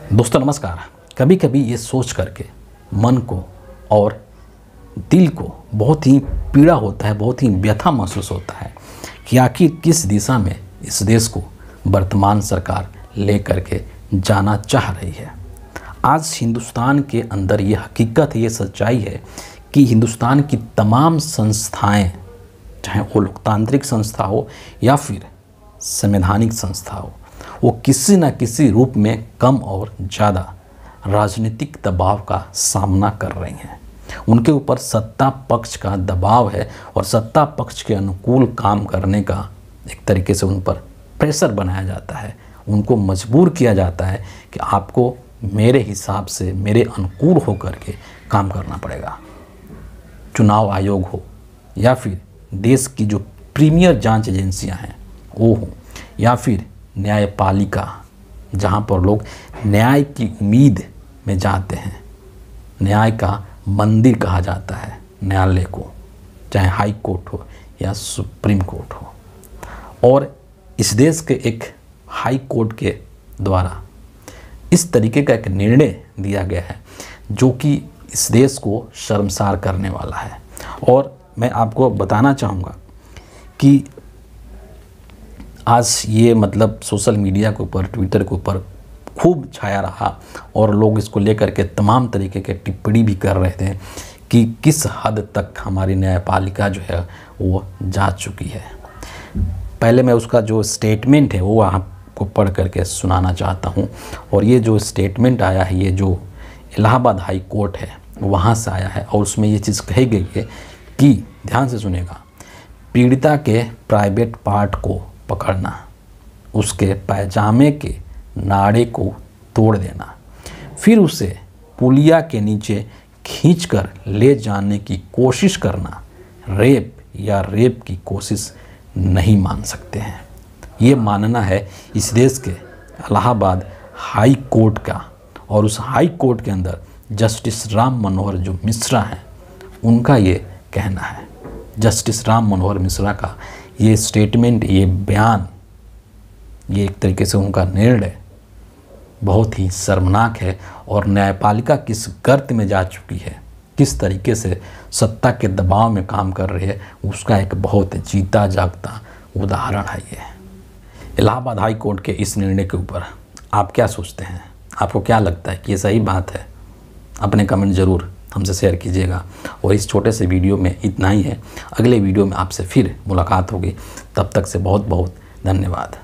दोस्तों नमस्कार। कभी कभी ये सोच करके मन को और दिल को बहुत ही पीड़ा होता है, बहुत ही व्यथा महसूस होता है कि आखिर किस दिशा में इस देश को वर्तमान सरकार ले करके जाना चाह रही है। आज हिंदुस्तान के अंदर ये हकीकत है, ये सच्चाई है कि हिंदुस्तान की तमाम संस्थाएं, चाहे वो लोकतांत्रिक संस्था हो या फिर संवैधानिक संस्था हो, वो किसी न किसी रूप में कम और ज़्यादा राजनीतिक दबाव का सामना कर रही हैं। उनके ऊपर सत्ता पक्ष का दबाव है और सत्ता पक्ष के अनुकूल काम करने का एक तरीके से उन पर प्रेशर बनाया जाता है। उनको मजबूर किया जाता है कि आपको मेरे हिसाब से, मेरे अनुकूल होकर के काम करना पड़ेगा। चुनाव आयोग हो या फिर देश की जो प्रीमियर जांच एजेंसियां हैं वो हो, या फिर न्यायपालिका जहां पर लोग न्याय की उम्मीद में जाते हैं। न्याय का मंदिर कहा जाता है न्यायालय को, चाहे हाई कोर्ट हो या सुप्रीम कोर्ट हो। और इस देश के एक हाई कोर्ट के द्वारा इस तरीके का एक निर्णय दिया गया है जो कि इस देश को शर्मसार करने वाला है। और मैं आपको बताना चाहूँगा कि आज ये सोशल मीडिया के ऊपर, ट्विटर के ऊपर खूब छाया रहा और लोग इसको लेकर के तमाम तरीके के टिप्पणी भी कर रहे थे कि किस हद तक हमारी न्यायपालिका जो है वो जा चुकी है। पहले मैं उसका जो स्टेटमेंट है वो आपको पढ़ करके सुनाना चाहता हूँ। और ये जो स्टेटमेंट आया है, ये जो इलाहाबाद हाई कोर्ट है वहाँ से आया है और उसमें ये चीज़ कही गई है कि, ध्यान से सुनेगा, पीड़िता के प्राइवेट पार्ट को पकड़ना, उसके पैजामे के नाड़े को तोड़ देना, फिर उसे पुलिया के नीचे खींचकर ले जाने की कोशिश करना रेप या रेप की कोशिश नहीं मान सकते हैं। ये मानना है इस देश के इलाहाबाद हाई कोर्ट का। और उस हाई कोर्ट के अंदर जस्टिस राम मनोहर जो मिश्रा हैं उनका ये कहना है। जस्टिस राम मनोहर मिश्रा का ये स्टेटमेंट, ये बयान, ये एक तरीके से उनका निर्णय बहुत ही शर्मनाक है। और न्यायपालिका किस गर्त में जा चुकी है, किस तरीके से सत्ता के दबाव में काम कर रही है, उसका एक बहुत जीता जागता उदाहरण है ये। इलाहाबाद हाई कोर्ट के इस निर्णय के ऊपर आप क्या सोचते हैं? आपको क्या लगता है कि ये सही बात है? अपने कमेंट ज़रूर हमसे शेयर कीजिएगा। और इस छोटे से वीडियो में इतना ही है। अगले वीडियो में आपसे फिर मुलाकात होगी। तब तक से बहुत बहुत धन्यवाद।